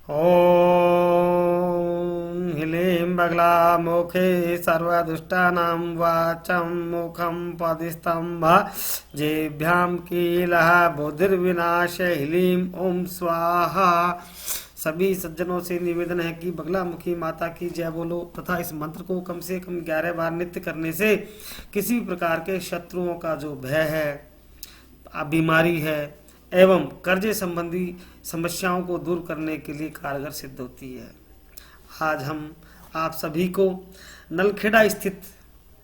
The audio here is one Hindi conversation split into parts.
ॐ ह्लीं बगलामुखे सर्वदुष्टानां वाचं मुखं पदिस्तंभ जिह्वां कीलः बुद्धिर्विनाश ह्लीं ॐ स्वाहा। सभी सज्जनों से निवेदन है कि बगलामुखी माता की जय बोलो तथा इस मंत्र को कम से कम 11 बार नित्य करने से किसी भी प्रकार के शत्रुओं का जो भय है, बीमारी है एवं कर्जे संबंधी समस्याओं को दूर करने के लिए कारगर सिद्ध होती है। आज हम आप सभी को नलखेड़ा स्थित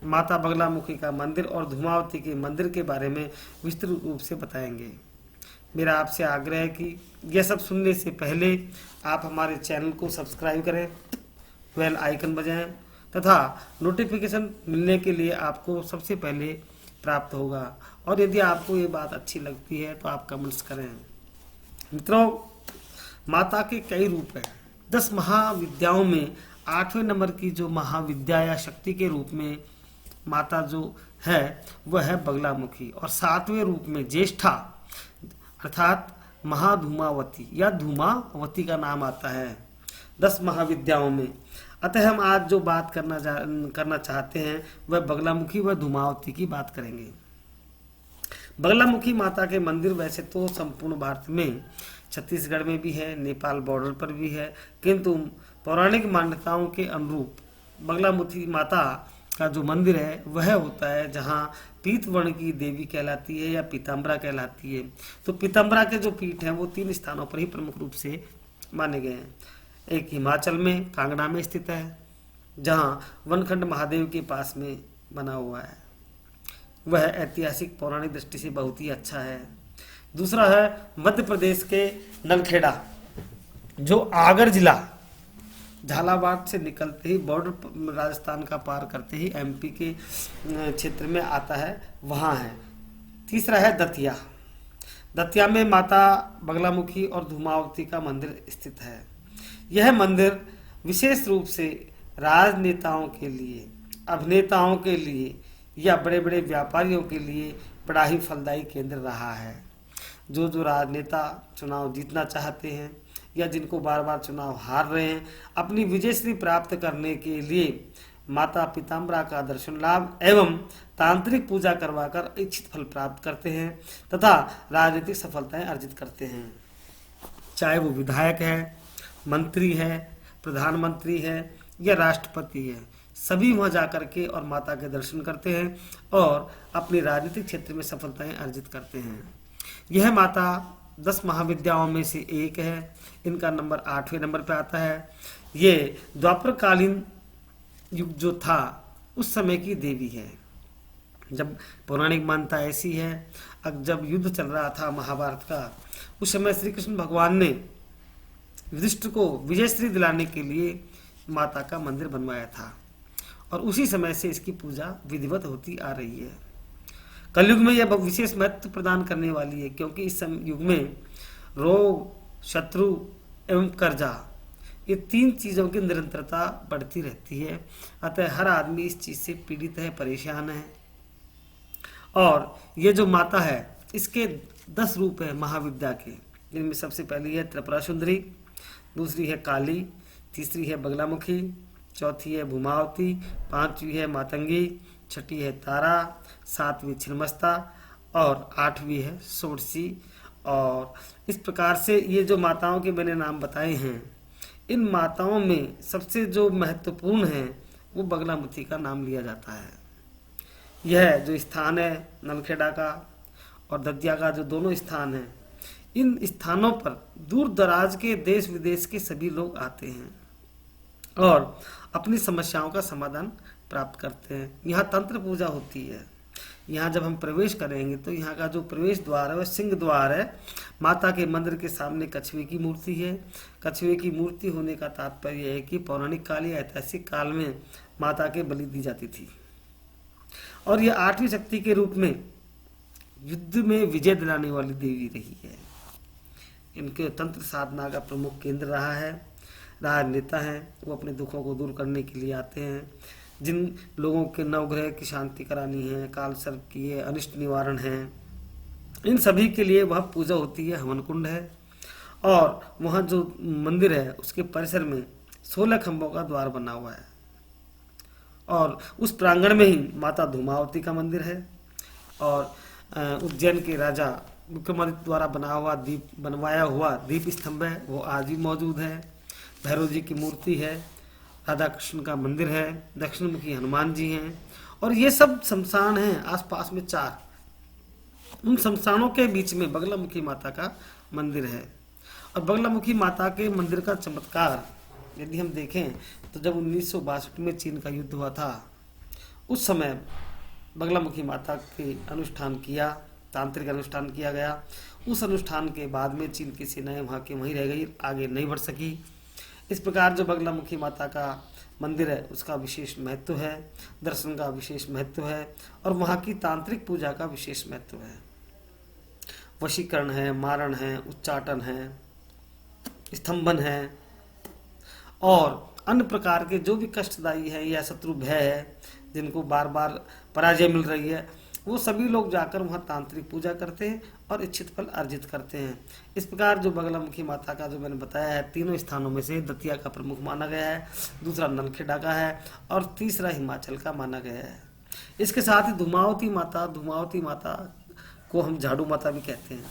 माता बगलामुखी का मंदिर और धूमावती के मंदिर के बारे में विस्तृत रूप से बताएंगे। मेरा आपसे आग्रह है कि यह सब सुनने से पहले आप हमारे चैनल को सब्सक्राइब करें, बेल आइकन बजाएं तथा नोटिफिकेशन मिलने के लिए आपको सबसे पहले प्राप्त होगा। और यदि आपको ये बात अच्छी लगती है तो आप कमेंट्स करें। मित्रों, माता के कई रूप हैं। 10 महाविद्याओं में 8वें नंबर की जो महाविद्या या शक्ति के रूप में माता जो है वह है बगलामुखी, और 7वें रूप में ज्येष्ठा अर्थात महाधूमावती या धूमावती का नाम आता है 10 महाविद्याओं में। अतः हम आज जो बात करना चाहते हैं वह बगलामुखी व धूमावती की बात करेंगे। बगलामुखी माता के मंदिर वैसे तो संपूर्ण भारत में छत्तीसगढ़ में भी है, नेपाल बॉर्डर पर भी है, किंतु पौराणिक मान्यताओं के अनुरूप बगलामुखी माता का जो मंदिर है वह होता है जहाँ पीत वर्ण की देवी कहलाती है या पीताम्बरा कहलाती है। तो पीताम्बरा के जो पीठ हैं वो 3 स्थानों पर ही प्रमुख रूप से माने गए हैं। एक हिमाचल में कांगड़ा में स्थित है जहाँ वनखंड महादेव के पास में बना हुआ है, वह ऐतिहासिक पौराणिक दृष्टि से बहुत ही अच्छा है। दूसरा है मध्य प्रदेश के नलखेड़ा, जो आगर जिला झालावाड़ से निकलते ही बॉर्डर राजस्थान का पार करते ही एमपी के क्षेत्र में आता है, वहाँ है। तीसरा है दतिया। दतिया में माता बगलामुखी और धूमावती का मंदिर स्थित है। यह मंदिर विशेष रूप से राजनेताओं के लिए, अभिनेताओं के लिए या बड़े बड़े व्यापारियों के लिए बड़ा ही फलदायी केंद्र रहा है। जो राजनेता चुनाव जीतना चाहते हैं या जिनको बार बार चुनाव हार रहे हैं, अपनी विजयश्री प्राप्त करने के लिए माता पीताम्बरा का दर्शन लाभ एवं तांत्रिक पूजा करवाकर इच्छित फल प्राप्त करते हैं तथा राजनीतिक सफलताएं अर्जित करते हैं। चाहे वो विधायक है, मंत्री है, प्रधानमंत्री है या राष्ट्रपति है, सभी वहाँ जाकर के और माता के दर्शन करते हैं और अपने राजनीतिक क्षेत्र में सफलताएं अर्जित करते हैं। यह माता 10 महाविद्याओं में से एक है। इनका नंबर 8वें नंबर पर आता है। ये द्वापरकालीन युग जो था उस समय की देवी है। जब पौराणिक मान्यता ऐसी है, अब जब युद्ध चल रहा था महाभारत का, उस समय श्री कृष्ण भगवान ने युधिष्ठिर को विजयश्री दिलाने के लिए माता का मंदिर बनवाया था और उसी समय से इसकी पूजा विधिवत होती आ रही है। कलयुग में यह विशेष महत्व प्रदान करने वाली है, क्योंकि इस युग में रोग, शत्रु एवं कर्जा, ये 3 चीज़ों की निरंतरता बढ़ती रहती है। अतः हर आदमी इस चीज़ से पीड़ित है, परेशान है। और ये जो माता है इसके 10 रूप है महाविद्या के, जिनमें सबसे पहली है त्रिपुरा सुंदरी, दूसरी है काली, तीसरी है बगलामुखी, चौथी है भूमावती, 5वीं है मातंगी, 6ठी है तारा, 7वीं छिन्नमस्ता और 8वीं है षोडशी। और इस प्रकार से ये जो माताओं के मैंने नाम बताए हैं, इन माताओं में सबसे जो महत्वपूर्ण है वो बगलामुखी का नाम लिया जाता है। यह जो स्थान है नलखेड़ा का और दतिया का, जो दोनों स्थान हैं, इन स्थानों पर दूर दराज के देश विदेश के सभी लोग आते हैं और अपनी समस्याओं का समाधान प्राप्त करते हैं। यहाँ तंत्र पूजा होती है। यहाँ जब हम प्रवेश करेंगे तो यहाँ का जो प्रवेश द्वार है वह सिंह द्वार है। माता के मंदिर के सामने कछुए की मूर्ति है। कछुए की मूर्ति होने का तात्पर्य है कि पौराणिक काल या ऐतिहासिक काल में माता के बलि दी जाती थी और यह 8वीं शक्ति के रूप में युद्ध में विजय दिलाने वाली देवी रही है। इनके तंत्र साधना का प्रमुख केंद्र रहा है। राजनेता हैं वो अपने दुखों को दूर करने के लिए आते हैं। जिन लोगों के नवग्रह की शांति करानी है, काल सर्प की है, अनिष्ट निवारण है, इन सभी के लिए वह पूजा होती है, हवन कुंड है। और वहाँ जो मंदिर है उसके परिसर में 16 खंभों का द्वार बना हुआ है और उस प्रांगण में ही माता धूमावती का मंदिर है। और उज्जैन के राजा विक्रमादित्य द्वारा बनवाया हुआ दीप स्तंभ है, वो आज भी मौजूद है। भैरव जी की मूर्ति है, राधा कृष्ण का मंदिर है, दक्षिण मुखी हनुमान जी हैं। और ये सब शमशान हैं आसपास में 4। उन शमशानों के बीच में बगलामुखी माता का मंदिर है। और बगलामुखी माता के मंदिर का चमत्कार यदि हम देखें तो जब 1962 में चीन का युद्ध हुआ था, उस समय बगलामुखी माता के अनुष्ठान किया, तांत्रिक अनुष्ठान किया गया। उस अनुष्ठान के बाद में चीन की सेनाएं वहाँ के वहीं रह गई, आगे नहीं बढ़ सकी। इस प्रकार जो बगलामुखी माता का मंदिर है उसका विशेष महत्व है, दर्शन का विशेष महत्व है और वहाँ की तांत्रिक पूजा का विशेष महत्व है। वशीकरण है, मारण है, उच्चाटन है, स्तंभन है और अन्य प्रकार के जो भी कष्टदायी है या शत्रु भय है, जिनको बार बार पराजय मिल रही है, वो सभी लोग जाकर वहाँ तांत्रिक पूजा करते हैं और इच्छित फल अर्जित करते हैं। इस प्रकार जो बगलामुखी माता का जो मैंने बताया है, तीनों स्थानों में से दतिया का प्रमुख माना गया है, दूसरा नलखेड़ा का है और तीसरा हिमाचल का माना गया है। इसके साथ ही धूमावती माता को हम झाड़ू माता भी कहते हैं।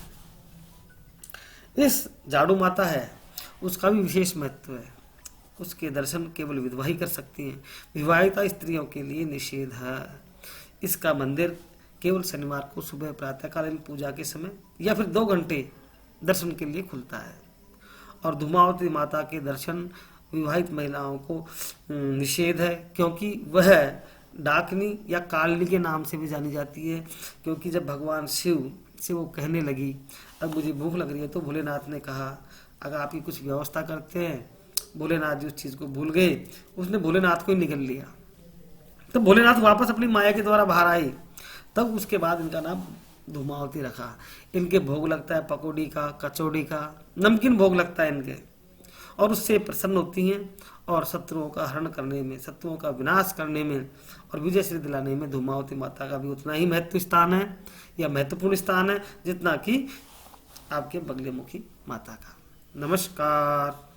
इस झाड़ू माता है उसका भी विशेष महत्व है। उसके दर्शन केवल विधवा ही कर सकती हैं, विवाहिता स्त्रियों के लिए निषेध है। इसका मंदिर केवल शनिवार को सुबह प्रातःकालीन पूजा के समय या फिर 2 घंटे दर्शन के लिए खुलता है। और धूमावती माता के दर्शन विवाहित महिलाओं को निषेध है, क्योंकि वह डाकनी या कालनी के नाम से भी जानी जाती है। क्योंकि जब भगवान शिव से वो कहने लगी अब मुझे भूख लग रही है, तो भोलेनाथ ने कहा अगर आप ये कुछ व्यवस्था करते हैं, भोलेनाथ जी उस चीज़ को भूल गए, उसने भोलेनाथ को ही निगल लिया। तो भोलेनाथ वापस अपनी माया के द्वारा बाहर आई, तब उसके बाद इनका नाम धूमावती रखा। इनके भोग लगता है पकौड़ी का, कचौड़ी का, नमकीन भोग लगता है इनके, और उससे प्रसन्न होती हैं और शत्रुओं का हरण करने में, शत्रुओं का विनाश करने में और विजय श्री दिलाने में धूमावती माता का भी उतना ही महत्व स्थान है या महत्वपूर्ण स्थान है जितना कि आपके बगलामुखी माता का। नमस्कार।